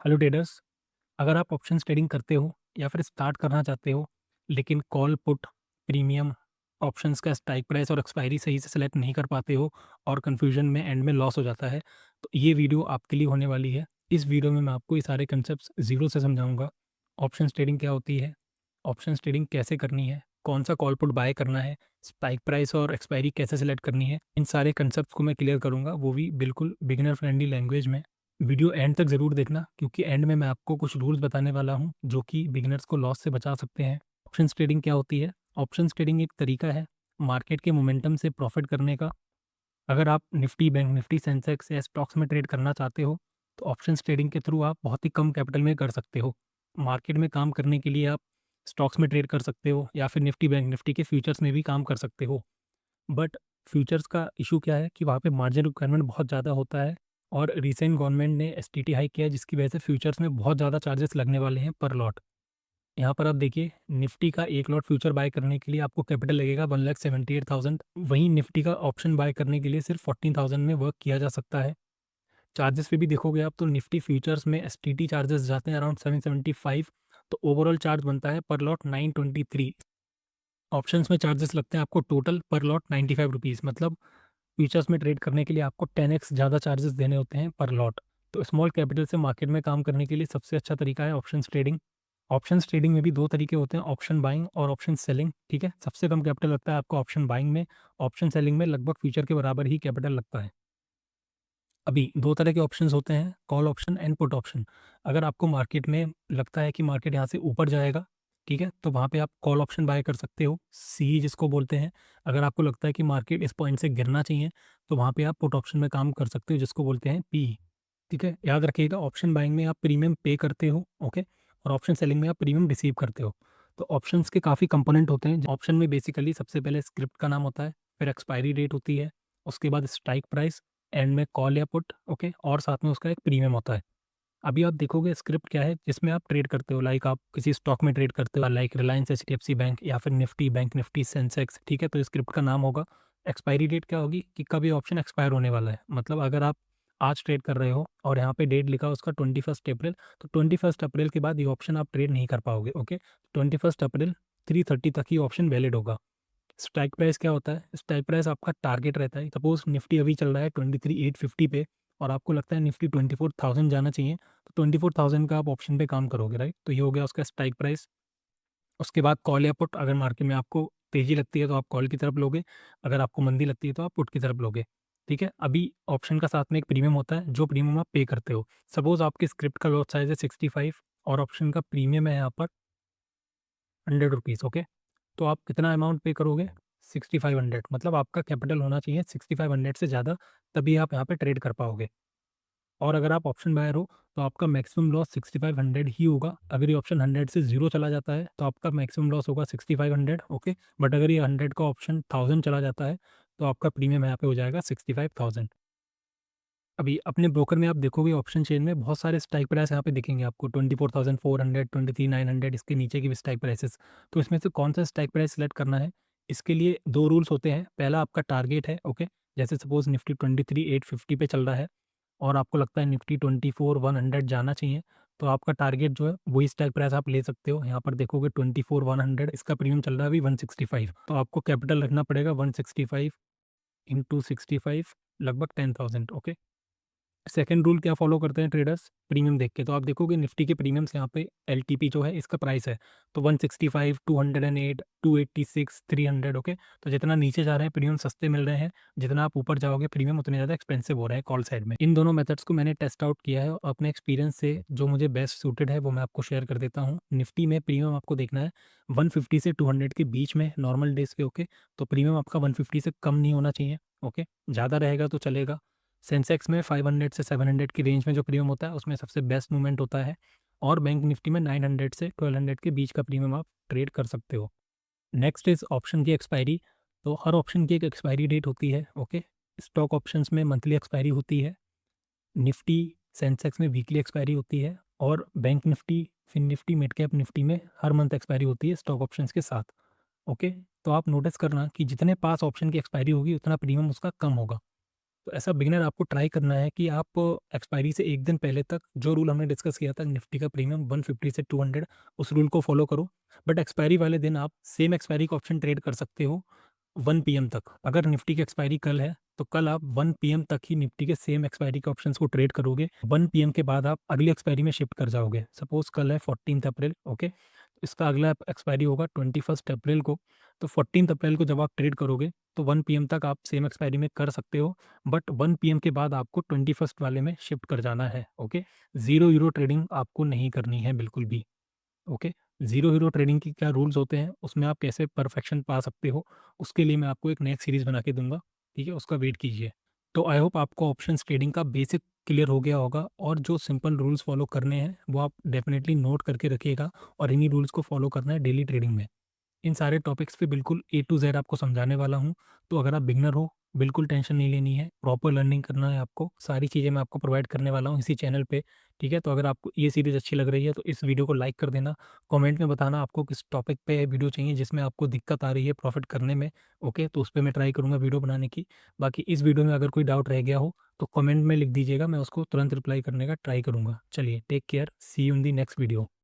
Hello traders. अगर आप options trading करते हो या फिर स्टार्ट करना चाहते हो, लेकिन कॉल पुट प्रीमियम ऑप्शंस का स्ट्राइक प्राइस और एक्सपायरी सही से सेलेक्ट नहीं कर पाते हो और कन्फ्यूजन में एंड में लॉस हो जाता है, तो ये वीडियो आपके लिए होने वाली है। इस वीडियो में मैं आपको ये सारे कंसेप्ट ज़ीरो से समझाऊंगा। ऑप्शंस ट्रेडिंग क्या होती है, ऑप्शंस ट्रेडिंग कैसे करनी है, कौन सा कॉल पुट बाय करना है, स्ट्राइक प्राइस और एक्सपायरी कैसे सेलेक्ट करनी है, इन सारे कंसेप्ट को मैं क्लियर करूंगा, वो भी बिल्कुल बिगिनर फ्रेंडली लैंग्वेज में। वीडियो एंड तक ज़रूर देखना, क्योंकि एंड में मैं आपको कुछ रूल्स बताने वाला हूं जो कि बिगिनर्स को लॉस से बचा सकते हैं। ऑप्शंस ट्रेडिंग क्या होती है? ऑप्शंस ट्रेडिंग एक तरीका है मार्केट के मोमेंटम से प्रॉफिट करने का। अगर आप निफ्टी, बैंक निफ्टी, सेंसेक्स या स्टॉक्स में ट्रेड करना चाहते हो, तो ऑप्शंस ट्रेडिंग के थ्रू आप बहुत ही कम कैपिटल में कर सकते हो। मार्केट में काम करने के लिए आप स्टॉक्स में ट्रेड कर सकते हो या फिर निफ्टी, बैंक निफ्टी के फ्यूचर्स में भी काम कर सकते हो। बट फ्यूचर्स का इशू क्या है कि वहाँ पे मार्जिन रिक्वायरमेंट बहुत ज़्यादा होता है, और रिसेंट गवर्नमेंट ने एसटीटी हाइक किया है, जिसकी वजह से फ्यूचर्स में बहुत ज़्यादा चार्जेस लगने वाले हैं पर लॉट। यहाँ पर आप देखिए, निफ्टी का एक लॉट फ्यूचर बाय करने के लिए आपको कैपिटल लगेगा 1,78,000। वहीं निफ्टी का ऑप्शन बाय करने के लिए सिर्फ 14,000 में वर्क किया जा सकता है। चार्जेस पे भी देखोगे आप, तो निफ्टी फ्यूचर्स में एसटीटी चार्जेस जाते हैं अराउंड 775, तो ओवरऑल चार्ज बनता है पर लॉट 923। ऑप्शंस में चार्जेस लगते हैं आपको टोटल पर लॉट 95 रुपीज़। मतलब फ्यूचर्स में ट्रेड करने के लिए आपको 10x ज़्यादा चार्जेस देने होते हैं पर लॉट। तो स्मॉल कैपिटल से मार्केट में काम करने के लिए सबसे अच्छा तरीका है ऑप्शंस ट्रेडिंग। ऑप्शंस ट्रेडिंग में भी दो तरीके होते हैं, ऑप्शन बाइंग और ऑप्शन सेलिंग। ठीक है, सबसे कम कैपिटल लगता है आपको ऑप्शन बाइंग में, ऑप्शन सेलिंग में लगभग फ्यूचर के बराबर ही कैपिटल लगता है। अभी दो तरह के ऑप्शंस होते हैं, call option and put option. अगर आपको मार्केट में लगता है कि मार्केट यहाँ से ऊपर जाएगा, ठीक है, तो वहाँ पे आप कॉल ऑप्शन बाय कर सकते हो, सी जिसको बोलते हैं। अगर आपको लगता है कि मार्केट इस पॉइंट से गिरना चाहिए, तो वहाँ पे आप पुट ऑप्शन में काम कर सकते हो, जिसको बोलते हैं पी। ठीक है, याद रखिएगा, ऑप्शन बाइंग में आप प्रीमियम पे करते हो, ओके, और ऑप्शन सेलिंग में आप प्रीमियम रिसीव करते हो। तो ऑप्शंस के काफ़ी कंपोनेंट होते हैं। ऑप्शन में बेसिकली सबसे पहले स्क्रिप्ट का नाम होता है, फिर एक्सपायरी डेट होती है, उसके बाद स्ट्राइक प्राइस, एंड में कॉल या पुट, ओके, और साथ में उसका एक प्रीमियम होता है। अभी आप देखोगे स्क्रिप्ट क्या है, जिसमें आप ट्रेड करते हो, लाइक आप किसी स्टॉक में ट्रेड करते हो, लाइक रिलायंस, एचडीएफसी बैंक या फिर निफ्टी, बैंक निफ्टी, सेंसेक्स। ठीक है, तो स्क्रिप्ट का नाम होगा। एक्सपायरी डेट क्या होगी कि कब ये ऑप्शन एक्सपायर होने वाला है। मतलब अगर आप आज ट्रेड कर रहे हो और यहाँ पे डेट लिखा हो उसका 21 अप्रैल, तो 21 अप्रैल के बाद ये ऑप्शन आप ट्रेड नहीं कर पाओगे। ओके, 21 अप्रैल 3:30 तक ही ऑप्शन वैलिड होगा। स्ट्राइक प्राइस क्या होता है? स्ट्राइक प्राइस आपका टारगेट रहता है। सपोज निफ्टी अभी चल रहा है 23,850 पे, और आपको लगता है निफ्टी 24,000 जाना चाहिए, तो 24,000 का आप ऑप्शन पे काम करोगे, राइट? तो ये हो गया उसका स्ट्राइक प्राइस। उसके बाद कॉल या पुट, अगर मार्केट में आपको तेजी लगती है तो आप कॉल की तरफ लोगे, अगर आपको मंदी लगती है तो आप पुट की तरफ लोगे। ठीक है, अभी ऑप्शन का साथ में एक प्रीमियम होता है, जो प्रीमियम आप पे करते हो। सपोज आपकी स्क्रिप्ट का लॉट साइज है 65 और ऑप्शन का प्रीमियम है यहाँ पर 100 रुपीज़। ओके, तो आप कितना अमाउंट पे करोगे? 6500। मतलब आपका कैपिटल होना चाहिए 6500 से ज़्यादा, तभी आप यहाँ पे ट्रेड कर पाओगे। और अगर आप ऑप्शन बायर हो, तो आपका मैक्सिमम लॉस 6500 ही होगा। अगर ये ऑप्शन 100 से 0 चला जाता है, तो आपका मैक्सिमम लॉस होगा 6500। ओके, बट अगर ये 100 का ऑप्शन 1000 चला जाता है, तो आपका प्रीमियम यहाँ पे हो जाएगा 65,000। अभी अपने ब्रोकर में आप देखोगे ऑप्शन चेन में बहुत सारे स्ट्राइक प्राइस यहाँ पे दिखेंगे आपको, 24,400, 23,900, इसके नीचे की भी स्ट्राइक प्राइसेस। तो इसमें से कौन सा स्ट्राइक प्राइस सेलेक्ट करना है, इसके लिए दो रूल्स होते हैं। पहला आपका टारगेट है, ओके, जैसे सपोज निफ्टी 23,850 पे चल रहा है और आपको लगता है निफ्टी 24,100 जाना चाहिए, तो आपका टारगेट जो है वही स्ट्राइक प्राइस आप ले सकते हो। यहाँ पर देखोगे 24,100, इसका प्रीमियम चल रहा है अभी 165, तो आपको कैपिटल रखना पड़ेगा 165 इंटू 65, लगभग 10,000। ओके, सेकंड रूल क्या फॉलो करते हैं ट्रेडर्स, प्रीमियम देख के। तो आप देखोगे निफ्टी के प्रीमियम्स यहाँ पे एलटीपी जो है इसका प्राइस है, तो 165, 208, 286, 300। ओके, तो जितना नीचे जा रहे हैं प्रीमियम सस्ते मिल रहे हैं, जितना आप ऊपर जाओगे प्रीमियम उतने ज़्यादा एक्सपेंसिव हो रहे हैं कॉल साइड में। इन दोनों मेथड्स को मैंने टेस्ट आउट किया है और अपने एक्सपीरियंस से जो मुझे बेस्ट सूटेड है वो मैं आपको शेयर कर देता हूँ। निफ्टी में प्रीमियम आपको देखना है 150 से 200 के बीच में नॉर्मल डेज पे। ओके, तो प्रीमियम आपका 150 से कम नहीं होना चाहिए। ओके, ज़्यादा रहेगा तो चलेगा। सेंसेक्स में 500 से 700 की रेंज में जो प्रीमियम होता है उसमें सबसे बेस्ट मूवमेंट होता है, और बैंक निफ्टी में 900 से 1200 के बीच का प्रीमियम आप ट्रेड कर सकते हो। नेक्स्ट इज ऑप्शन की एक्सपायरी। तो हर ऑप्शन की एक एक्सपायरी डेट होती है। ओके, स्टॉक ऑप्शंस में मंथली एक्सपायरी होती है, निफ्टी सेंसेक्स में वीकली एक्सपायरी होती है, और bank Nifty, fin Nifty, mid cap Nifty में हर मंथ एक्सपायरी होती है स्टॉक ऑप्शंस के साथ। ओके, तो आप नोटिस करना कि जितने पास ऑप्शन की एक्सपायरी होगी उतना प्रीमियम उसका कम होगा। तो ऐसा बिगिनर आपको ट्राई करना है कि आप एक्सपायरी से 1 दिन पहले तक जो रूल हमने डिस्कस किया था निफ्टी का प्रीमियम 150 से 200, उस रूल को फॉलो करो। बट एक्सपायरी वाले दिन आप सेम एक्सपायरी का ऑप्शन ट्रेड कर सकते हो 1 पीएम तक। अगर निफ्टी की एक्सपायरी कल है, तो कल आप 1 पीएम तक ही निफ्टी के सेम एक्सपायरी के ऑप्शंस को ट्रेड करोगे। 1 पीएम के बाद आप अगली एक्सपायरी में शिफ्ट कर जाओगे। सपोज़ कल है 14th अप्रैल, ओके? इसका अगला एक्सपायरी होगा 21st अप्रैल को। तो 14th अप्रैल को जब आप ट्रेड करोगे, तो 1 पीएम तक आप सेम एक्सपायरी में कर सकते हो, बट 1 पीएम के बाद आपको 21st वाले में शिफ्ट कर जाना है, ओके? ज़ीरो यूरो ट्रेडिंग आपको नहीं करनी है बिल्कुल भी, ओके? ज़ीरो हीरो ट्रेडिंग के क्या रूल्स होते हैं, उसमें आप कैसे परफेक्शन पा सकते हो, उसके लिए मैं आपको एक नेक्स्ट सीरीज़ बना के दूँगा, ठीक है? उसका वेट कीजिए। तो आई होप आपको ऑप्शंस ट्रेडिंग का बेसिक क्लियर हो गया होगा, और जो सिंपल रूल्स फॉलो करने हैं, वो आप डेफ़िनेटली नोट करके रखिएगा, और इन्हीं रूल्स को फॉलो करना है डेली ट्रेडिंग में। इन सारे टॉपिक्स पे बिल्कुल ए टू ज़ेड आपको समझाने वाला हूँ। तो अगर आप बिगिनर हो, बिल्कुल टेंशन नहीं लेनी है, प्रॉपर लर्निंग करना है आपको। सारी चीज़ें मैं आपको प्रोवाइड करने वाला हूँ इसी चैनल पे, ठीक है? तो अगर आपको ये सीरीज़ अच्छी लग रही है, तो इस वीडियो को लाइक कर देना। कमेंट में बताना आपको किस टॉपिक पे वीडियो चाहिए जिसमें आपको दिक्कत आ रही है प्रॉफ़िट करने में, ओके? तो उस पे मैं ट्राई करूँगा वीडियो बनाने की। बाकी इस वीडियो में अगर कोई डाउट रह गया हो, तो कमेंट में लिख दीजिएगा, मैं उसको तुरंत रिप्लाई करने का ट्राई करूँगा। चलिए, take care, see you in the next video.